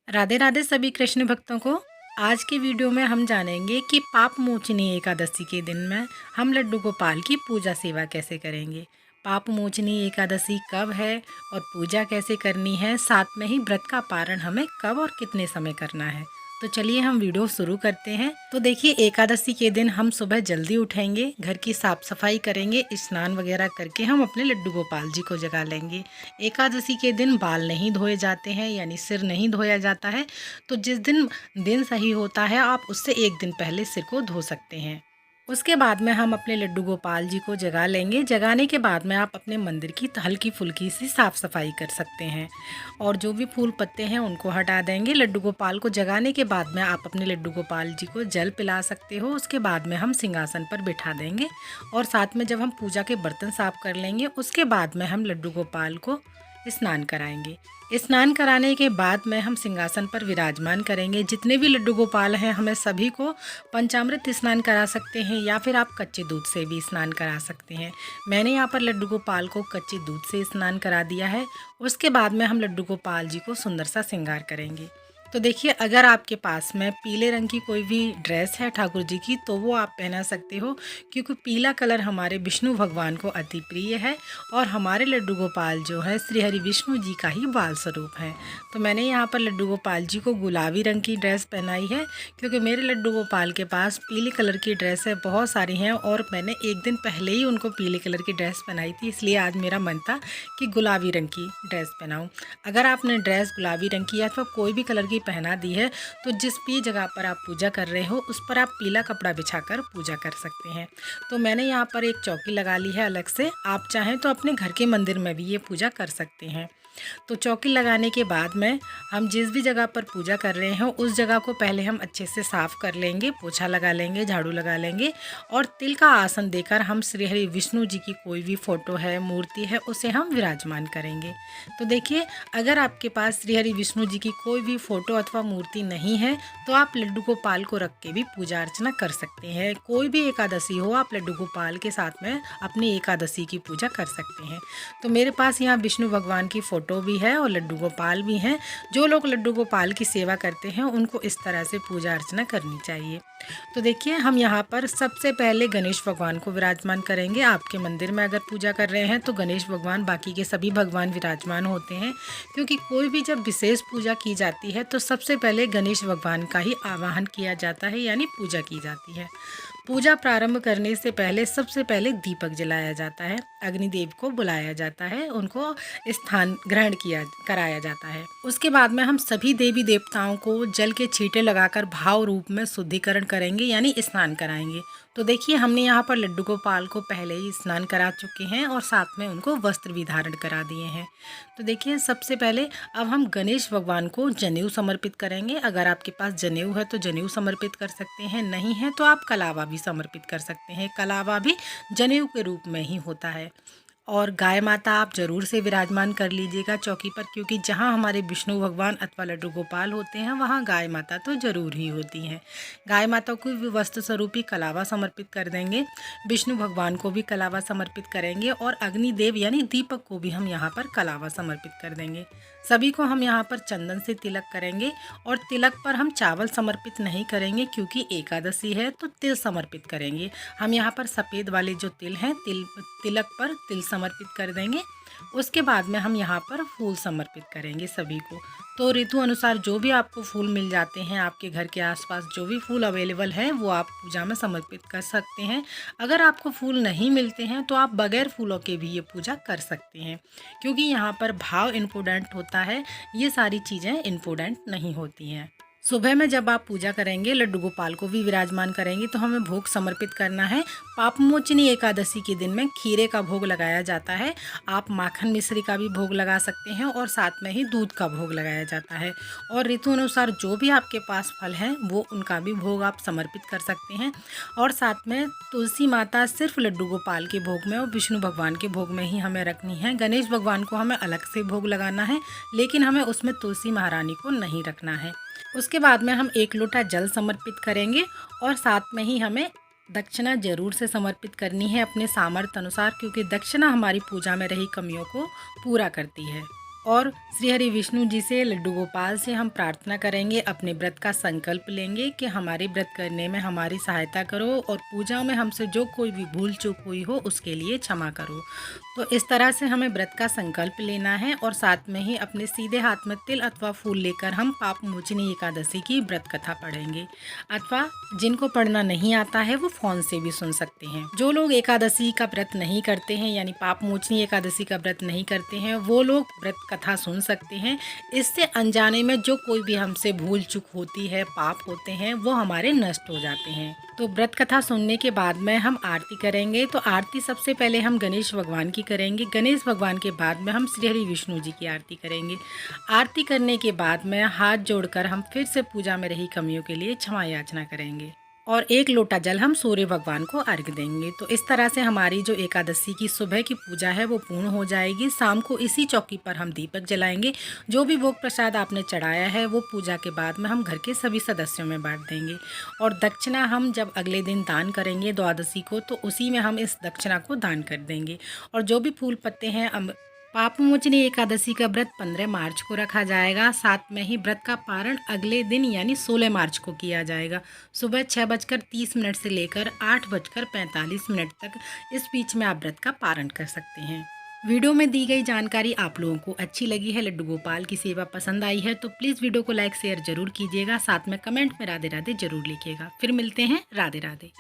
राधे राधे सभी कृष्ण भक्तों को। आज के वीडियो में हम जानेंगे कि पाप मोचनी एकादशी के दिन में हम लड्डू गोपाल की पूजा सेवा कैसे करेंगे। पाप मोचनी एकादशी कब है और पूजा कैसे करनी है, साथ में ही व्रत का पारण हमें कब और कितने समय करना है। तो चलिए हम वीडियो शुरू करते हैं। तो देखिए, एकादशी के दिन हम सुबह जल्दी उठेंगे, घर की साफ सफाई करेंगे, स्नान वगैरह करके हम अपने लड्डू गोपाल जी को जगा लेंगे। एकादशी के दिन बाल नहीं धोए जाते हैं, यानी सिर नहीं धोया जाता है। तो जिस दिन दिन सही होता है, आप उससे एक दिन पहले सिर को धो सकते हैं। उसके बाद में हम अपने लड्डू गोपाल जी को जगा लेंगे। जगाने के बाद में आप अपने मंदिर की हल्की फुल्की सी साफ़ सफाई कर सकते हैं और जो भी फूल पत्ते हैं उनको हटा देंगे। लड्डू गोपाल को जगाने के बाद में आप अपने लड्डू गोपाल जी को जल पिला सकते हो। उसके बाद में हम सिंहासन पर बिठा देंगे और साथ में जब हम पूजा के बर्तन साफ कर लेंगे, उसके बाद में हम लड्डू गोपाल को स्नान कराएंगे। स्नान कराने के बाद में हम सिंहासन पर विराजमान करेंगे। जितने भी लड्डू गोपाल हैं, हमें सभी को पंचामृत स्नान करा सकते हैं या फिर आप कच्चे दूध से भी स्नान करा सकते हैं। मैंने यहाँ पर लड्डू गोपाल को कच्चे दूध से स्नान करा दिया है। उसके बाद में हम लड्डू गोपाल जी को सुंदर सा श्रृंगार करेंगे। तो देखिए, अगर आपके पास में पीले रंग की कोई भी ड्रेस है ठाकुर जी की, तो वो आप पहना सकते हो, क्योंकि पीला कलर हमारे विष्णु भगवान को अति प्रिय है और हमारे लड्डू गोपाल जो है श्री हरि विष्णु जी का ही बाल स्वरूप है। तो मैंने यहाँ पर लड्डू गोपाल जी को गुलाबी रंग की ड्रेस पहनाई है, क्योंकि मेरे लड्डू गोपाल के पास पीले कलर की ड्रेसें बहुत सारी हैं और मैंने एक दिन पहले ही उनको पीले कलर की ड्रेस पहनाई थी, इसलिए आज मेरा मन था कि गुलाबी रंग की ड्रेस पहनाऊँ। अगर आपने ड्रेस गुलाबी रंग की या अथवा कोई भी कलर की पहना दी है, तो जिस भी जगह पर आप पूजा कर रहे हो उस पर आप पीला कपड़ा बिछाकर पूजा कर सकते हैं। तो मैंने यहाँ पर एक चौकी लगा ली है अलग से। आप चाहें तो अपने घर के मंदिर में भी ये पूजा कर सकते हैं। तो चौकी लगाने के बाद में हम जिस भी जगह पर पूजा कर रहे हैं उस जगह को पहले हम अच्छे से साफ़ कर लेंगे, पोछा लगा लेंगे, झाड़ू लगा लेंगे और तिल का आसन देकर हम श्री हरि विष्णु जी की कोई भी फ़ोटो है, मूर्ति है, उसे हम विराजमान करेंगे। तो देखिए, अगर आपके पास श्री हरि विष्णु जी की कोई भी फ़ोटो अथवा मूर्ति नहीं है, तो आप लड्डू गोपाल को रख के भी पूजा अर्चना कर सकते हैं। कोई भी एकादशी हो, आप लड्डू गोपाल के साथ में अपनी एकादशी की पूजा कर सकते हैं। तो मेरे पास यहाँ विष्णु भगवान की फ़ोटो भी है और लड्डू गोपाल भी हैं। जो लोग लड्डू गोपाल की सेवा करते हैं उनको इस तरह से पूजा अर्चना करनी चाहिए। तो देखिए, हम यहाँ पर सबसे पहले गणेश भगवान को विराजमान करेंगे। आपके मंदिर में अगर पूजा कर रहे हैं तो गणेश भगवान, बाकी के सभी भगवान विराजमान होते हैं, क्योंकि कोई भी जब विशेष पूजा की जाती है तो सबसे पहले गणेश भगवान का ही आवाहन किया जाता है, यानी पूजा की जाती है। पूजा प्रारंभ करने से पहले सबसे पहले दीपक जलाया जाता है, अग्निदेव को बुलाया जाता है, उनको स्थान ग्रहण किया कराया जाता है। उसके बाद में हम सभी देवी देवताओं को जल के छींटे लगाकर भाव रूप में शुद्धिकरण करेंगे, यानी स्नान कराएंगे। तो देखिए, हमने यहाँ पर लड्डू गोपाल को पहले ही स्नान करा चुके हैं और साथ में उनको वस्त्र भी धारण करा दिए हैं। तो देखिए, सबसे पहले अब हम गणेश भगवान को जनेऊ समर्पित करेंगे। अगर आपके पास जनेऊ है तो जनेऊ समर्पित कर सकते हैं, नहीं है तो आप कलावा भी समर्पित कर सकते हैं। कलावा भी जनेऊ के रूप में ही होता है। और गाय माता आप जरूर से विराजमान कर लीजिएगा चौकी पर, क्योंकि जहाँ हमारे विष्णु भगवान अथवा लड्डू गोपाल होते हैं वहाँ गाय माता तो जरूर ही होती हैं। गाय माता को भी वस्त्र स्वरूपी कलावा समर्पित कर देंगे, विष्णु भगवान को भी कलावा समर्पित करेंगे और अग्निदेव यानी दीपक को भी हम यहाँ पर कलावा समर्पित कर देंगे। सभी को हम यहाँ पर चंदन से तिलक करेंगे और तिलक पर हम चावल समर्पित नहीं करेंगे, क्योंकि एकादशी है तो तिल समर्पित करेंगे। हम यहाँ पर सफ़ेद वाले जो तिल हैं, तिलक पर तिल समर्पित कर देंगे। उसके बाद में हम यहाँ पर फूल समर्पित करेंगे सभी को। तो ऋतु अनुसार जो भी आपको फूल मिल जाते हैं, आपके घर के आसपास जो भी फूल अवेलेबल हैं, वो आप पूजा में समर्पित कर सकते हैं। अगर आपको फूल नहीं मिलते हैं तो आप बगैर फूलों के भी ये पूजा कर सकते हैं, क्योंकि यहाँ पर भाव इम्पोर्टेंट होता है, ये सारी चीज़ें इम्पोर्टेंट नहीं होती हैं। सुबह में जब आप पूजा करेंगे, लड्डू गोपाल को भी विराजमान करेंगे, तो हमें भोग समर्पित करना है। पापमोचनी एकादशी के दिन में खीरे का भोग लगाया जाता है। आप माखन मिश्री का भी भोग लगा सकते हैं और साथ में ही दूध का भोग लगाया जाता है। और ऋतु अनुसार जो भी आपके पास फल हैं वो उनका भी भोग आप समर्पित कर सकते हैं। और साथ में तुलसी माता सिर्फ लड्डू गोपाल के भोग में और विष्णु भगवान के भोग में ही हमें रखनी है। गणेश भगवान को हमें अलग से भोग लगाना है, लेकिन हमें उसमें तुलसी महारानी को नहीं रखना है। उसके बाद में हम 1 लोटा जल समर्पित करेंगे और साथ में ही हमें दक्षिणा जरूर से समर्पित करनी है अपने सामर्थ्य अनुसार, क्योंकि दक्षिणा हमारी पूजा में रही कमियों को पूरा करती है। और श्री हरि विष्णु जी से, लड्डू गोपाल से हम प्रार्थना करेंगे, अपने व्रत का संकल्प लेंगे कि हमारे व्रत करने में हमारी सहायता करो और पूजा में हमसे जो कोई भी भूल चूक हुई हो उसके लिए क्षमा करो। तो इस तरह से हमें व्रत का संकल्प लेना है और साथ में ही अपने सीधे हाथ में तिल अथवा फूल लेकर हम पाप मोचनी एकादशी की व्रत कथा पढ़ेंगे, अथवा जिनको पढ़ना नहीं आता है वो फ़ोन से भी सुन सकते हैं। जो लोग एकादशी का व्रत नहीं करते हैं यानी पाप मोचनी एकादशी का व्रत नहीं करते हैं वो लोग व्रत कथा सुन सकते हैं। इससे अनजाने में जो कोई भी हमसे भूल चूक होती है, पाप होते हैं, वो हमारे नष्ट हो जाते हैं। तो व्रत कथा सुनने के बाद में हम आरती करेंगे। तो आरती सबसे पहले हम गणेश भगवान की करेंगे। गणेश भगवान के बाद में हम श्री हरि विष्णु जी की आरती करेंगे। आरती करने के बाद में हाथ जोड़कर हम फिर से पूजा में रही कमियों के लिए क्षमा याचना करेंगे और 1 लोटा जल हम सूर्य भगवान को अर्घ देंगे। तो इस तरह से हमारी जो एकादशी की सुबह की पूजा है वो पूर्ण हो जाएगी। शाम को इसी चौकी पर हम दीपक जलाएंगे। जो भी भोग प्रसाद आपने चढ़ाया है वो पूजा के बाद में हम घर के सभी सदस्यों में बांट देंगे। और दक्षिणा हम जब अगले दिन दान करेंगे द्वादशी को, तो उसी में हम इस दक्षिणा को दान कर देंगे। और जो भी फूल पत्ते हैं, पापमोचनी एकादशी का व्रत 15 मार्च को रखा जाएगा। साथ में ही व्रत का पारण अगले दिन यानी 16 मार्च को किया जाएगा। सुबह 6:30 से लेकर 8:45 तक इस बीच में आप व्रत का पारण कर सकते हैं। वीडियो में दी गई जानकारी आप लोगों को अच्छी लगी है, लड्डू गोपाल की सेवा पसंद आई है तो प्लीज़ वीडियो को लाइक शेयर जरूर कीजिएगा। साथ में कमेंट में राधे राधे जरूर लिखिएगा। फिर मिलते हैं। राधे राधे।